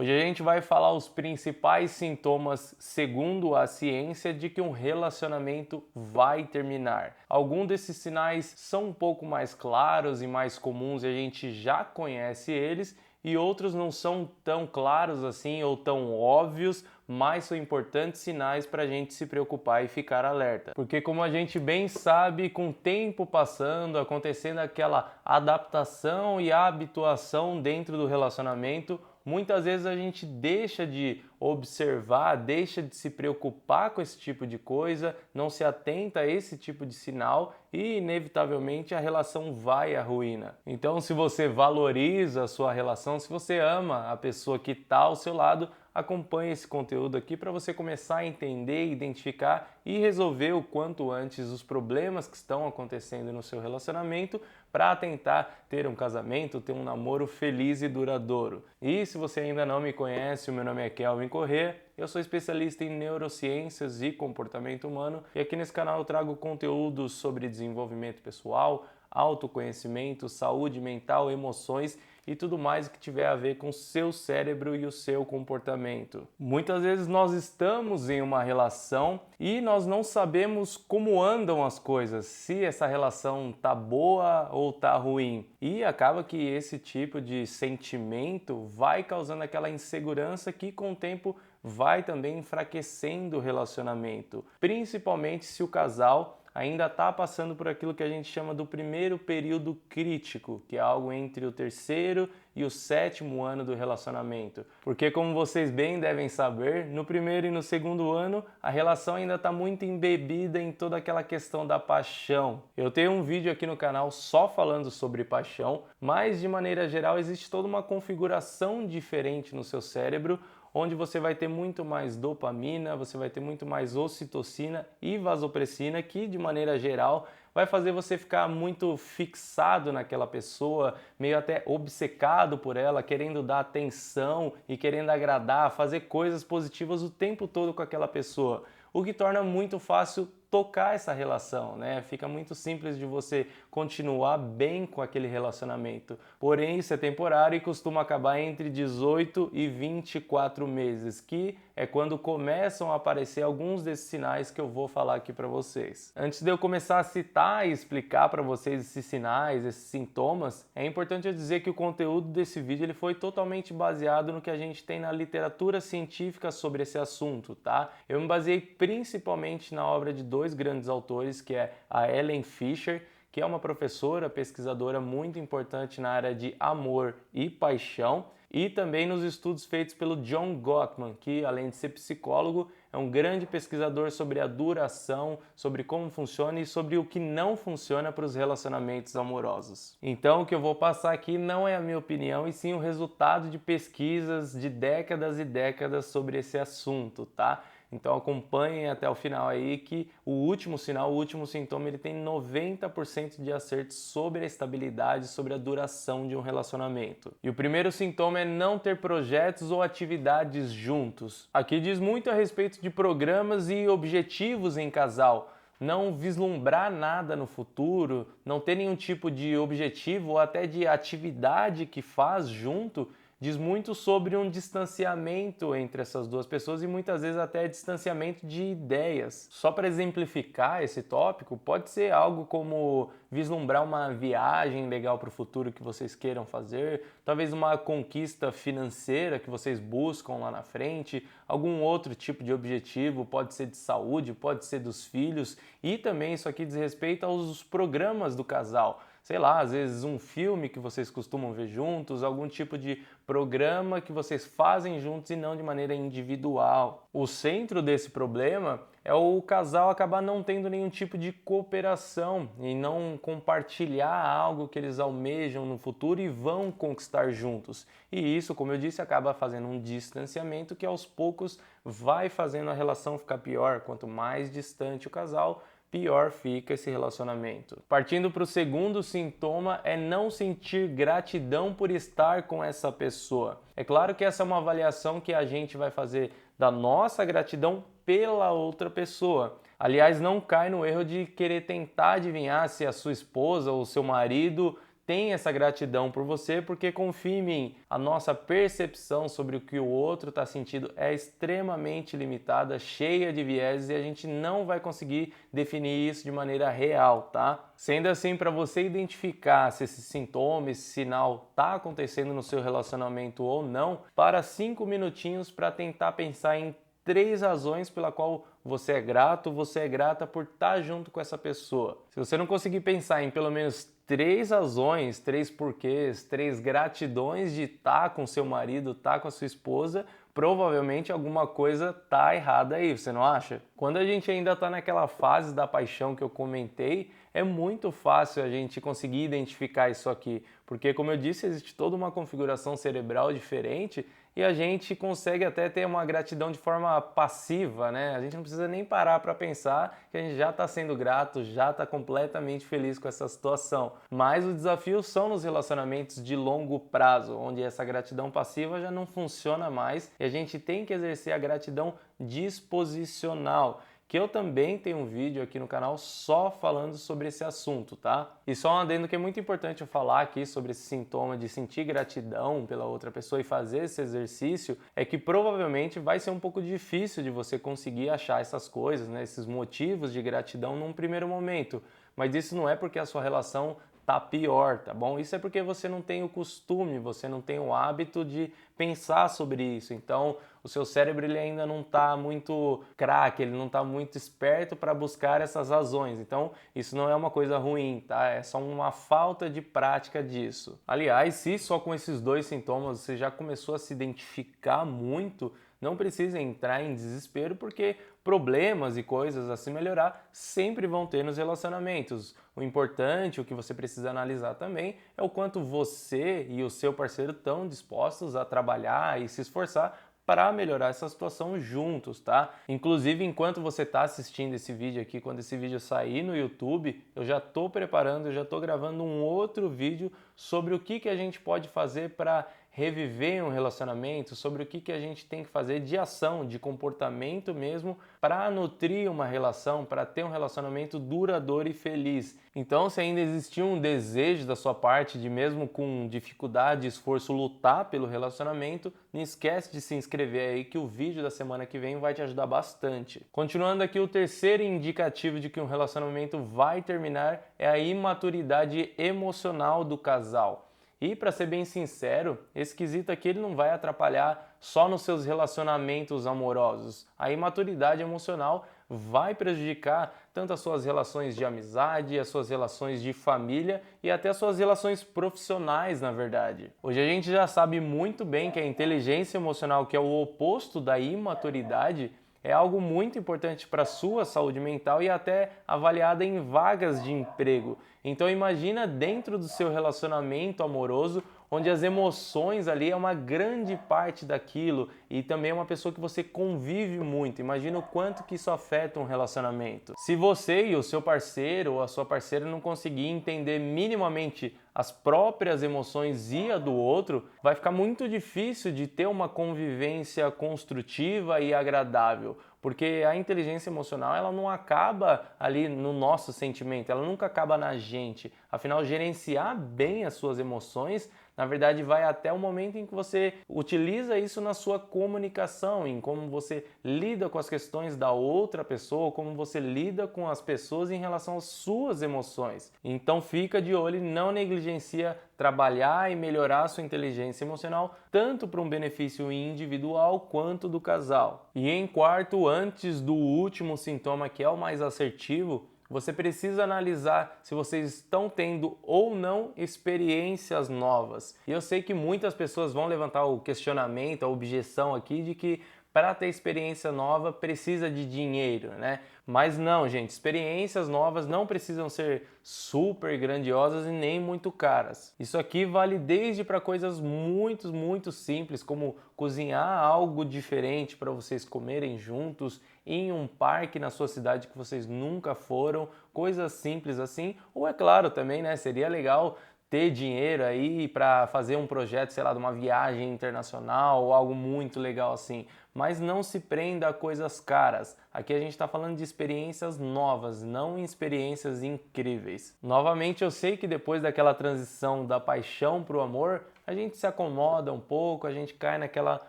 Hoje a gente vai falar os principais sintomas, segundo a ciência, de que um relacionamento vai terminar. Alguns desses sinais são um pouco mais claros e mais comuns e a gente já conhece eles, e outros não são tão claros assim ou tão óbvios, mas são importantes sinais para a gente se preocupar e ficar alerta. Porque como a gente bem sabe, com o tempo passando, acontecendo aquela adaptação e habituação dentro do relacionamento, muitas vezes a gente deixa de observar, deixa de se preocupar com esse tipo de coisa, não se atenta a esse tipo de sinal e, inevitavelmente, a relação vai à ruína. Então, se você valoriza a sua relação, se você ama a pessoa que está ao seu lado, acompanhe esse conteúdo aqui para você começar a entender, identificar e resolver o quanto antes os problemas que estão acontecendo no seu relacionamento para tentar ter um casamento, ter um namoro feliz e duradouro. E se você ainda não me conhece, o meu nome é Kelvin Corrêa, eu sou especialista em neurociências e comportamento humano e aqui nesse canal eu trago conteúdos sobre desenvolvimento pessoal, autoconhecimento, saúde mental, emoções e tudo mais que tiver a ver com o seu cérebro e o seu comportamento. Muitas vezes nós estamos em uma relação e nós não sabemos como andam as coisas, se essa relação tá boa ou tá ruim. E acaba que esse tipo de sentimento vai causando aquela insegurança que com o tempo vai também enfraquecendo o relacionamento, principalmente se o casal ainda está passando por aquilo que a gente chama do primeiro período crítico, que é algo entre o terceiro e o sétimo ano do relacionamento. Porque, como vocês bem devem saber, no primeiro e no segundo ano, a relação ainda está muito embebida em toda aquela questão da paixão. Eu tenho um vídeo aqui no canal só falando sobre paixão, mas de maneira geral existe toda uma configuração diferente no seu cérebro, onde você vai ter muito mais dopamina, você vai ter muito mais ocitocina e vasopressina, que de maneira geral vai fazer você ficar muito fixado naquela pessoa, meio até obcecado por ela, querendo dar atenção e querendo agradar, fazer coisas positivas o tempo todo com aquela pessoa, o que torna muito fácil tocar essa relação, né? Fica muito simples de você continuar bem com aquele relacionamento. Porém, isso é temporário e costuma acabar entre 18 e 24 meses, que é quando começam a aparecer alguns desses sinais que eu vou falar aqui para vocês. Antes de eu começar a citar e explicar para vocês esses sinais, esses sintomas, é importante eu dizer que o conteúdo desse vídeo ele foi totalmente baseado no que a gente tem na literatura científica sobre esse assunto, tá? Eu me baseei principalmente na obra de dois grandes autores, que é a Ellen Fisher, que é uma professora, pesquisadora muito importante na área de amor e paixão, e também nos estudos feitos pelo John Gottman, que além de ser psicólogo, é um grande pesquisador sobre a duração, sobre como funciona e sobre o que não funciona para os relacionamentos amorosos. Então, o que eu vou passar aqui não é a minha opinião, e sim o resultado de pesquisas de décadas e décadas sobre esse assunto, tá? Então acompanhem até o final aí que o último sinal, o último sintoma, ele tem 90% de acerto sobre a estabilidade, sobre a duração de um relacionamento. E o primeiro sintoma é não ter projetos ou atividades juntos. Aqui diz muito a respeito de programas e objetivos em casal. Não vislumbrar nada no futuro, não ter nenhum tipo de objetivo ou até de atividade que faz junto, diz muito sobre um distanciamento entre essas duas pessoas e muitas vezes até distanciamento de ideias. Só para exemplificar esse tópico, pode ser algo como vislumbrar uma viagem legal para o futuro que vocês queiram fazer, talvez uma conquista financeira que vocês buscam lá na frente, algum outro tipo de objetivo, pode ser de saúde, pode ser dos filhos, e também isso aqui diz respeito aos programas do casal. Sei lá, às vezes um filme que vocês costumam ver juntos, algum tipo de programa que vocês fazem juntos e não de maneira individual. O centro desse problema é o casal acabar não tendo nenhum tipo de cooperação e não compartilhar algo que eles almejam no futuro e vão conquistar juntos. E isso, como eu disse, acaba fazendo um distanciamento que aos poucos vai fazendo a relação ficar pior. Quanto mais distante o casal, pior fica esse relacionamento. Partindo para o segundo sintoma é não sentir gratidão por estar com essa pessoa. É claro que essa é uma avaliação que a gente vai fazer da nossa gratidão pela outra pessoa. Aliás, não cai no erro de querer tentar adivinhar se a sua esposa ou seu marido tem essa gratidão por você, porque confia em mim, a nossa percepção sobre o que o outro está sentindo é extremamente limitada, cheia de vieses e a gente não vai conseguir definir isso de maneira real, tá? Sendo assim, para você identificar se esse sintoma, esse sinal está acontecendo no seu relacionamento ou não, para 5 minutinhos para tentar pensar em 3 razões pela qual você é grato, você é grata por estar junto com essa pessoa. Se você não conseguir pensar em pelo menos 3 razões, 3 porquês, 3 gratidões de estar com seu marido, estar com a sua esposa, provavelmente alguma coisa tá errada aí, você não acha? Quando a gente ainda está naquela fase da paixão que eu comentei, é muito fácil a gente conseguir identificar isso aqui, porque como eu disse, existe toda uma configuração cerebral diferente e a gente consegue até ter uma gratidão de forma passiva, né? A gente não precisa nem parar para pensar que a gente já está sendo grato, já está completamente feliz com essa situação. Mas o desafio são nos relacionamentos de longo prazo, onde essa gratidão passiva já não funciona mais e a gente tem que exercer a gratidão disposicional, que eu também tenho um vídeo aqui no canal só falando sobre esse assunto, tá? E só um adendo que é muito importante eu falar aqui sobre esse sintoma de sentir gratidão pela outra pessoa e fazer esse exercício, é que provavelmente vai ser um pouco difícil de você conseguir achar essas coisas, né, esses motivos de gratidão num primeiro momento, mas isso não é porque a sua relação tá pior, tá bom? Isso é porque você não tem o costume, você não tem o hábito de pensar sobre isso. Então, o seu cérebro ele ainda não está muito craque, ele não está muito esperto para buscar essas razões. Então, isso não é uma coisa ruim, tá? É só uma falta de prática disso. Aliás, se só com esses 2 sintomas você já começou a se identificar muito, não precisa entrar em desespero, porque problemas e coisas a se melhorar sempre vão ter nos relacionamentos. O importante, o que você precisa analisar também, é o quanto você e o seu parceiro estão dispostos a trabalhar e se esforçar para melhorar essa situação juntos, tá? Inclusive, enquanto você está assistindo esse vídeo aqui, quando esse vídeo sair no YouTube, eu já estou preparando, eu já estou gravando um outro vídeo sobre o que a gente pode fazer para reviver um relacionamento, sobre o que a gente tem que fazer de ação, de comportamento mesmo, para nutrir uma relação, para ter um relacionamento duradouro e feliz. Então, se ainda existir um desejo da sua parte de, mesmo com dificuldade e esforço, lutar pelo relacionamento, não esquece de se inscrever aí que o vídeo da semana que vem vai te ajudar bastante. Continuando aqui, o terceiro indicativo de que um relacionamento vai terminar é a imaturidade emocional do casal. E para ser bem sincero, esse quesito aqui ele não vai atrapalhar só nos seus relacionamentos amorosos. A imaturidade emocional vai prejudicar tanto as suas relações de amizade, as suas relações de família e até as suas relações profissionais, na verdade. Hoje a gente já sabe muito bem que a inteligência emocional, que é o oposto da imaturidade, é algo muito importante para a sua saúde mental e até avaliada em vagas de emprego. Então imagina dentro do seu relacionamento amoroso, onde as emoções ali é uma grande parte daquilo e também é uma pessoa que você convive muito. Imagina o quanto que isso afeta um relacionamento. Se você e o seu parceiro ou a sua parceira não conseguir entender minimamente as próprias emoções e a do outro, vai ficar muito difícil de ter uma convivência construtiva e agradável. Porque a inteligência emocional, ela não acaba ali no nosso sentimento, ela nunca acaba na gente. Afinal, gerenciar bem as suas emoções, na verdade, vai até o momento em que você utiliza isso na sua comunicação, em como você lida com as questões da outra pessoa, como você lida com as pessoas em relação às suas emoções. Então fica de olho e não negligencia trabalhar e melhorar a sua inteligência emocional, tanto para um benefício individual quanto do casal. E em quarto, antes do último sintoma, que é o mais assertivo, você precisa analisar se vocês estão tendo ou não experiências novas. E eu sei que muitas pessoas vão levantar o questionamento, a objeção aqui de que para ter experiência nova precisa de dinheiro, né? Mas não, gente, experiências novas não precisam ser super grandiosas e nem muito caras. Isso aqui vale desde para coisas muito simples, como cozinhar algo diferente para vocês comerem juntos em um parque na sua cidade que vocês nunca foram, coisas simples assim. Ou é claro também, né, seria legal ter dinheiro aí para fazer um projeto, sei lá, de uma viagem internacional ou algo muito legal assim. Mas não se prenda a coisas caras. Aqui a gente está falando de experiências novas, não experiências incríveis. Novamente, eu sei que depois daquela transição da paixão para o amor, a gente se acomoda um pouco, a gente cai naquela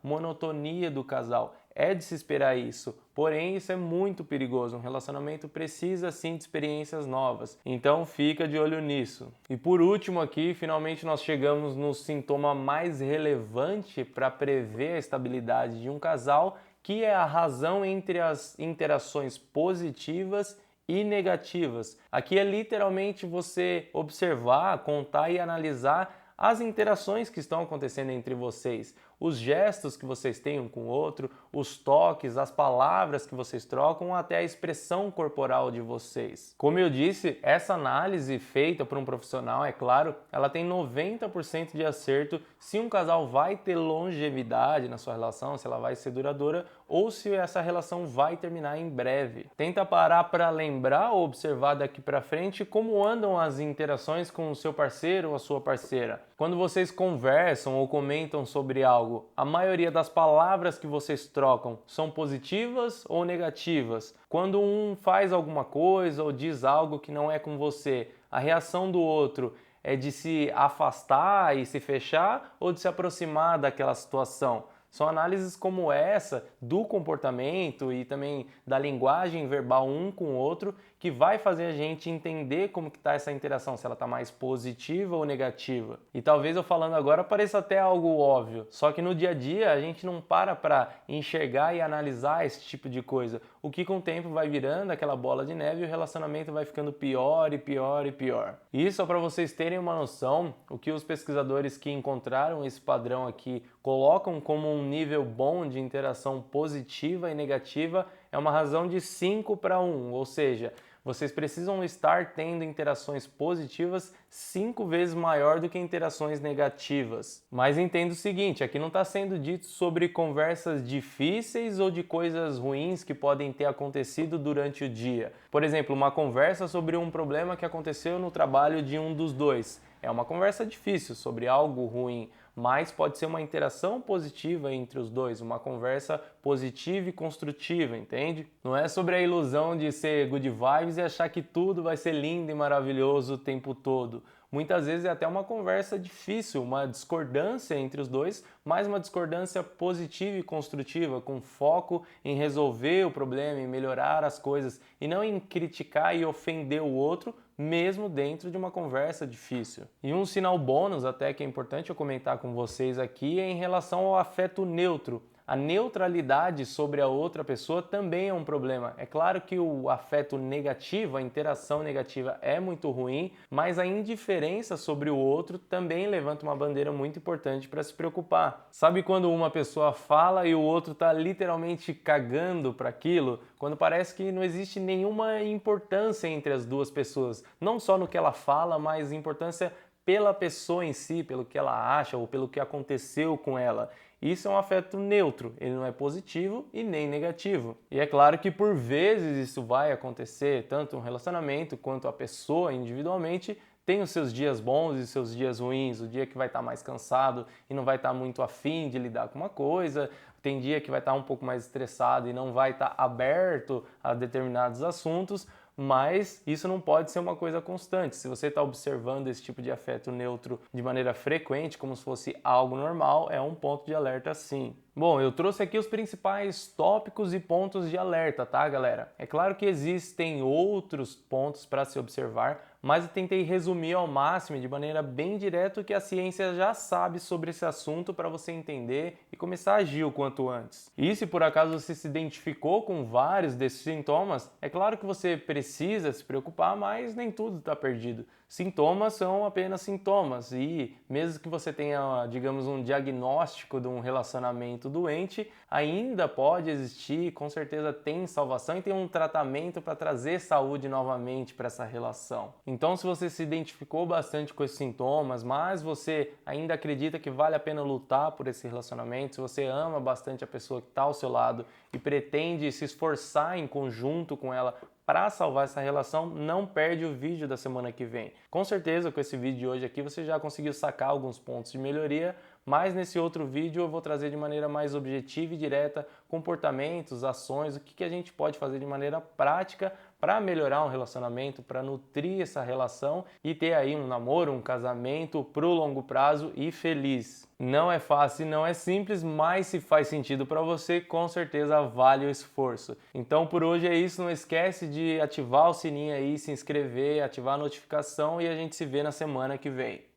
monotonia do casal. É de se esperar isso, porém isso é muito perigoso. Um relacionamento precisa sim de experiências novas, então fica de olho nisso. E por último aqui, finalmente nós chegamos no sintoma mais relevante para prever a estabilidade de um casal, que é a razão entre as interações positivas e negativas. Aqui é literalmente você observar, contar e analisar as interações que estão acontecendo entre vocês, os gestos que vocês têm um com o outro, os toques, as palavras que vocês trocam, até a expressão corporal de vocês. Como eu disse, essa análise feita por um profissional, é claro, ela tem 90% de acerto se um casal vai ter longevidade na sua relação, se ela vai ser duradoura ou se essa relação vai terminar em breve. Tenta parar para lembrar ou observar daqui para frente como andam as interações com o seu parceiro ou a sua parceira. Quando vocês conversam ou comentam sobre algo, a maioria das palavras que vocês trocam são positivas ou negativas? Quando um faz alguma coisa ou diz algo que não é com você, a reação do outro é de se afastar e se fechar ou de se aproximar daquela situação? São análises como essa do comportamento e também da linguagem verbal um com o outro que vai fazer a gente entender como que está essa interação, se ela está mais positiva ou negativa. E talvez eu falando agora pareça até algo óbvio, só que no dia a dia a gente não para enxergar e analisar esse tipo de coisa, o que com o tempo vai virando aquela bola de neve e o relacionamento vai ficando pior e pior e pior. E só para vocês terem uma noção, o que os pesquisadores que encontraram esse padrão aqui colocam como um nível bom de interação positiva e negativa é uma razão de 5:1, ou seja, vocês precisam estar tendo interações positivas 5 vezes maior do que interações negativas. Mas entenda o seguinte, aqui não está sendo dito sobre conversas difíceis ou de coisas ruins que podem ter acontecido durante o dia. Por exemplo, uma conversa sobre um problema que aconteceu no trabalho de um dos dois. É uma conversa difícil sobre algo ruim, mas pode ser uma interação positiva entre os dois, uma conversa positiva e construtiva, entende? Não é sobre a ilusão de ser good vibes e achar que tudo vai ser lindo e maravilhoso o tempo todo. Muitas vezes é até uma conversa difícil, uma discordância entre os dois, mas uma discordância positiva e construtiva, com foco em resolver o problema, em melhorar as coisas e não em criticar e ofender o outro, mesmo dentro de uma conversa difícil. E um sinal bônus até que é importante eu comentar com vocês aqui é em relação ao afeto neutro. A neutralidade sobre a outra pessoa também é um problema. É claro que o afeto negativo, a interação negativa é muito ruim, mas a indiferença sobre o outro também levanta uma bandeira muito importante para se preocupar. Sabe quando uma pessoa fala e o outro está literalmente cagando para aquilo? Quando parece que não existe nenhuma importância entre as duas pessoas, não só no que ela fala, mas importância pela pessoa em si, pelo que ela acha ou pelo que aconteceu com ela. Isso é um afeto neutro, ele não é positivo e nem negativo. E é claro que por vezes isso vai acontecer, tanto um relacionamento quanto a pessoa individualmente tem os seus dias bons e seus dias ruins, o dia que vai estar mais cansado e não vai estar muito afim de lidar com uma coisa, tem dia que vai estar um pouco mais estressado e não vai estar aberto a determinados assuntos, mas isso não pode ser uma coisa constante. Se você está observando esse tipo de afeto neutro de maneira frequente, como se fosse algo normal, é um ponto de alerta sim. Bom, eu trouxe aqui os principais tópicos e pontos de alerta, tá, galera? É claro que existem outros pontos para se observar, mas eu tentei resumir ao máximo, de maneira bem direta, o que a ciência já sabe sobre esse assunto para você entender e começar a agir o quanto antes. E se por acaso você se identificou com vários desses sintomas, é claro que você precisa se preocupar, mas nem tudo está perdido. Sintomas são apenas sintomas e mesmo que você tenha, digamos, um diagnóstico de um relacionamento doente, ainda pode existir, com certeza tem salvação e tem um tratamento para trazer saúde novamente para essa relação. Então, se você se identificou bastante com esses sintomas, mas você ainda acredita que vale a pena lutar por esse relacionamento, se você ama bastante a pessoa que está ao seu lado e pretende se esforçar em conjunto com ela para salvar essa relação, não perde o vídeo da semana que vem. Com certeza, com esse vídeo de hoje aqui, você já conseguiu sacar alguns pontos de melhoria, mas nesse outro vídeo eu vou trazer de maneira mais objetiva e direta comportamentos, ações, o que a gente pode fazer de maneira prática para melhorar um relacionamento, para nutrir essa relação e ter aí um namoro, um casamento pro longo prazo e feliz. Não é fácil, não é simples, mas se faz sentido para você, com certeza vale o esforço. Então por hoje é isso, não esquece de ativar o sininho aí, se inscrever, ativar a notificação e a gente se vê na semana que vem.